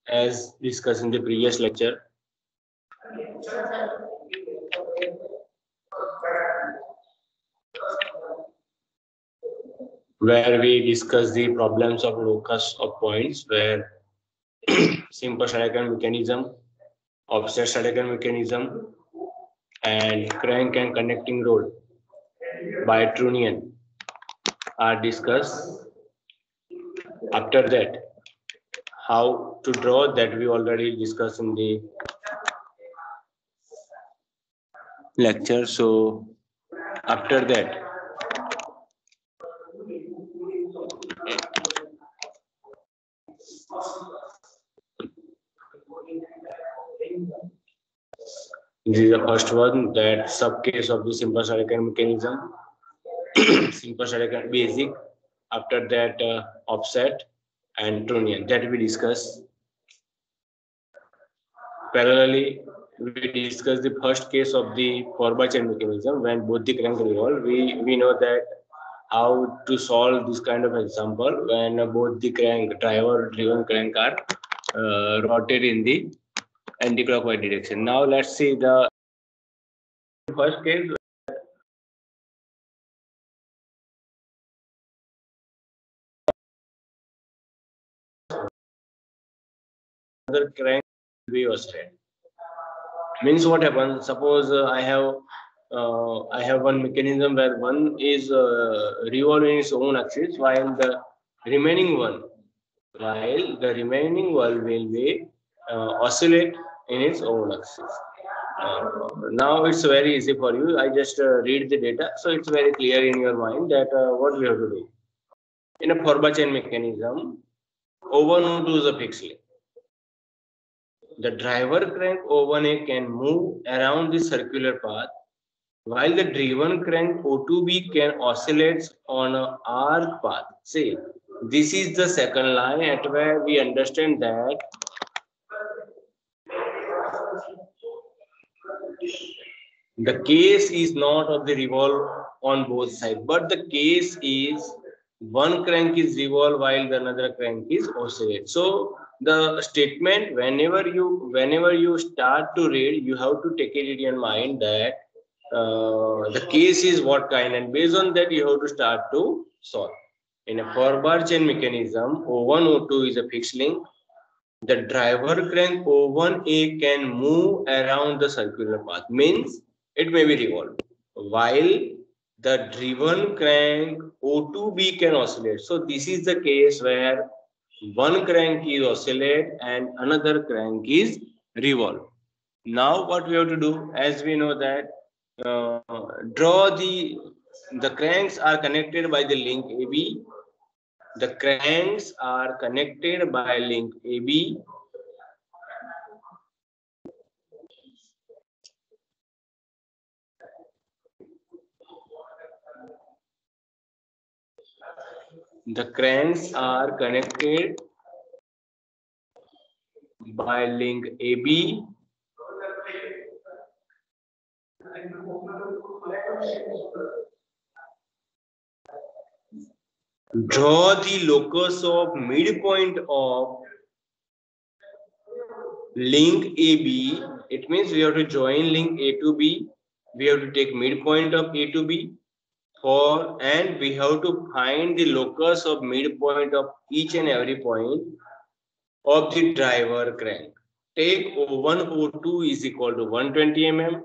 as discussed in the previous lecture, where we discuss the problems of locus of points, where simple Sharakan mechanism, offset Sharakan mechanism, and crank and connecting rod by Trunian are discussed. After that, how to draw, that we already discussed in the lecture. So after that, this is the first one, that sub case of the simple Sharakan mechanism. Simple Sharakan basic. After that, offset and Trunian, that we discuss. Parallelly, we discuss the first case of the forward chain mechanism when both the crank revolve. We know that how to solve this kind of example when both the crank, driver driven crank are rotated in the anti-clockwise direction. Now let's see the first case. Another crank will be oscillated. Means what happens? Suppose I have one mechanism where one is revolving its own axis, while the remaining one will be oscillate in its own axis. Now it's very easy for you. I just read the data, so it's very clear in your mind that what we have to do. In a forward chain mechanism, O1, O2 is a fixed link. The driver crank O1A can move around the circular path, while the driven crank O2B can oscillate on an arc path. See, this is the second line at where we understand that the case is not of the revolve on both sides, but the case is one crank is revolve while the another crank is oscillate. So the statement, whenever you start to read, you have to take it in your mind that the case is what kind, and based on that you have to start to solve. In a forward chain mechanism, O1, O2 is a fixed link. The driver crank O1A can move around the circular path, means it may be revolved, while the driven crank O2B can oscillate. So this is the case where one crank is oscillate and another crank is revolve. Now what we have to do, as we know that draw the cranks are connected by the link AB. The cranks are connected by link AB. The cranks are connected by link AB. Draw the locus of midpoint of link AB. It means we have to join link A to B. We have to take midpoint of A to B. And we have to find the locus of midpoint of each and every point of the driver crank. Take O1, O2 is equal to 120 mm,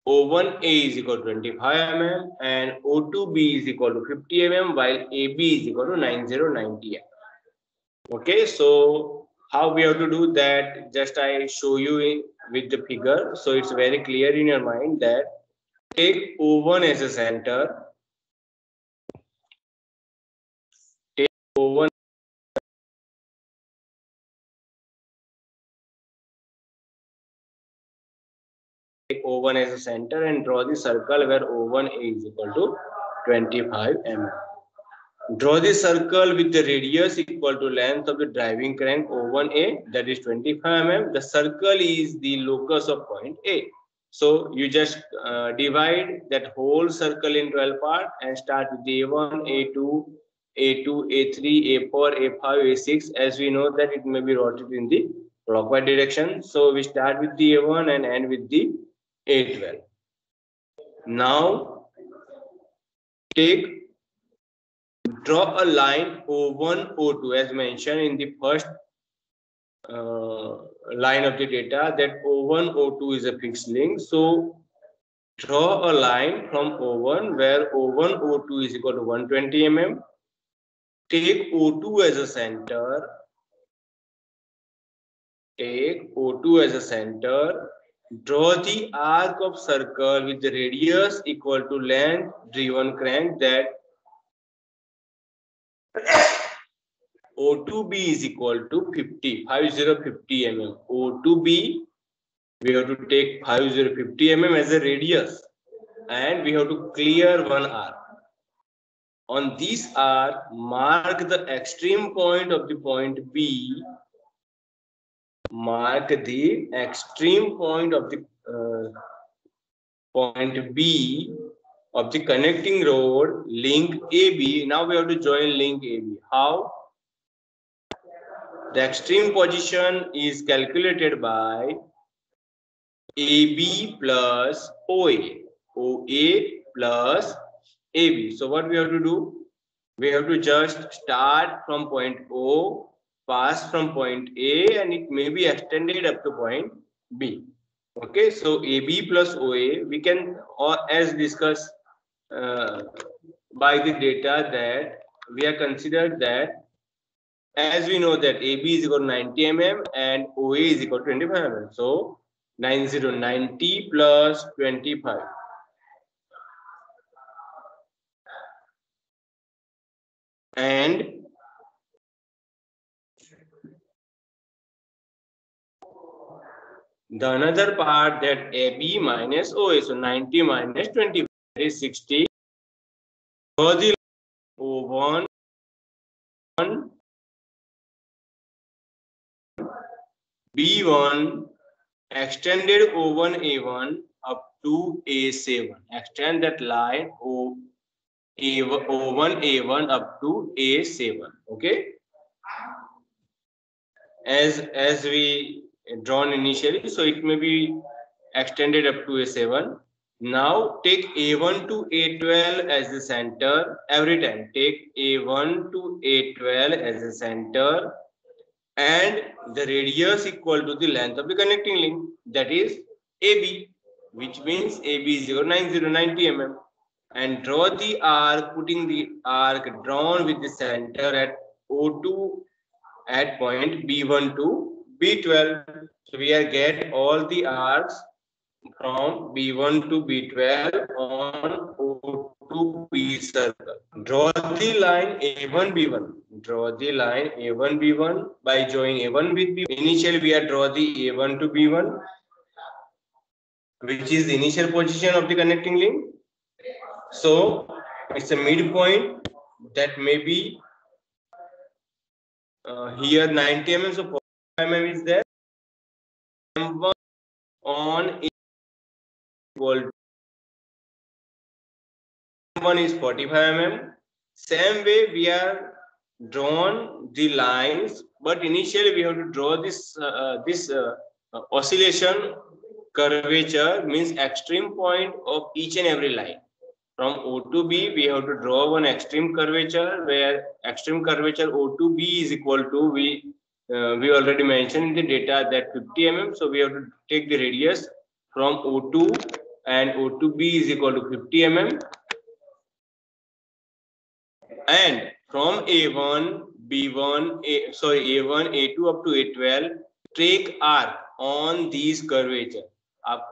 O1A is equal to 25 mm, and O2B is equal to 50 mm, while AB is equal to 9090 mm. Okay, so how we have to do that, just I show you with the figure, so it's very clear in your mind that take O1 as a center, take O1 O1 as a center and draw the circle where O1A is equal to 25 mm. Draw the circle with the radius equal to length of the driving crank O1A, that is 25 mm. The circle is the locus of point A. So you just divide that whole circle in 12 parts and start with the A1, A2, A2, A3, A4, A5, A6. As we know that it may be rotated in the clockwise direction. So we start with the A1 and end with the A12. Now draw a line O1, O2 as mentioned in the first line of the data, that O1, O2 is a fixed link. So draw a line from O1 where O1, O2 is equal to 120 mm. Take O2 as a center. Take O2 as a center. Draw the arc of circle with the radius equal to length driven crank, that O2B is equal to 50 mm. O2B, we have to take 50 mm as a radius, and we have to clear one arc. On this arc, mark the extreme point of the point B. Mark the extreme point of the point B of the connecting road link AB. Now we have to join link AB. How? The extreme position is calculated by AB plus OA. OA plus AB. So what we have to do? We have to just start from point O, pass from point A, and it may be extended up to point B. Okay, so AB plus OA, we can, or as discussed by the data, that we are considered that, as we know that AB is equal to 90 mm and OA is equal to 25 mm. So 90 plus 25. And the another part, that AB minus OA, so 90 minus 25 is 60. For the O1, B1, extended O1, A1 up to A7. Extend that line O1, A1 up to A7. Okay. As we drawn initially, so it may be extended up to A7. Now take A1 to A12 as the center. Every time take A1 to A12 as the center, and the radius equal to the length of the connecting link, that is AB, which means AB is equal to 90 mm. And draw the arc, putting the arc drawn with the center at O2 at point B1 to B12. So we are get all the arcs from B1 to B12 on O2B circle. Draw the line A1B1. Draw the line A1B1 by joining A1 with B1. Initially, we are draw the A1 to B1, which is the initial position of the connecting link. So it's a midpoint that may be here 90 mm, so 45 mm is there. M1 on equal to M1 is 45 mm. Same way we are drawn the lines, but initially we have to draw this oscillation curvature, means extreme point of each and every line. From O to B, we have to draw one extreme curvature, where extreme curvature O to B is equal to, we already mentioned in the data that 50 mm. So we have to take the radius from O2, and O to B is equal to 50 mm. And from A1, B1, A1, A2 up to A12, take arc on these curvature.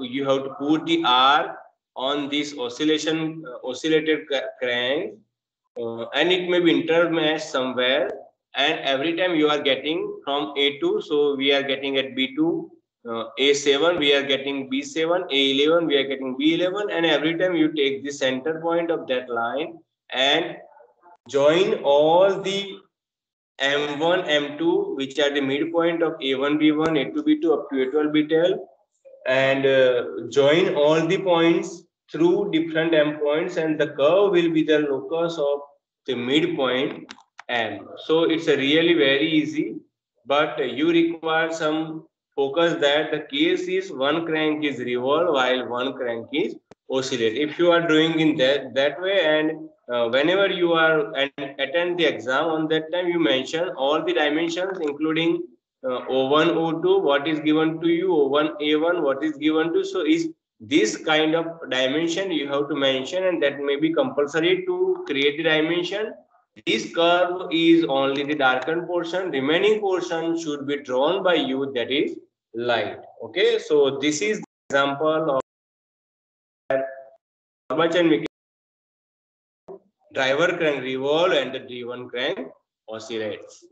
You have to put the arc on this oscillated crank, and it may be intermeshed somewhere. And every time you are getting from A2, so we are getting at B2, A7 we are getting B7, A11 we are getting B11, and every time you take the center point of that line and join all the M1, M2, which are the midpoint of A1, B1, A2, B2 up to A12, B12, and join all the points through different M points, and the curve will be the locus of the midpoint M. So it's a really very easy, but you require some focus that the case is one crank is revolve while one crank is oscillate. If you are doing in that way, and whenever you are and attend the exam on that time, you mention all the dimensions including O1, O2, what is given to you, O1, A1, what is given to. So is this kind of dimension you have to mention, and that may be compulsory to create the dimension. This curve is only the darkened portion, remaining portion should be drawn by you, that is light. Okay, so this is the example of driver crank revolve and the driven crank oscillates.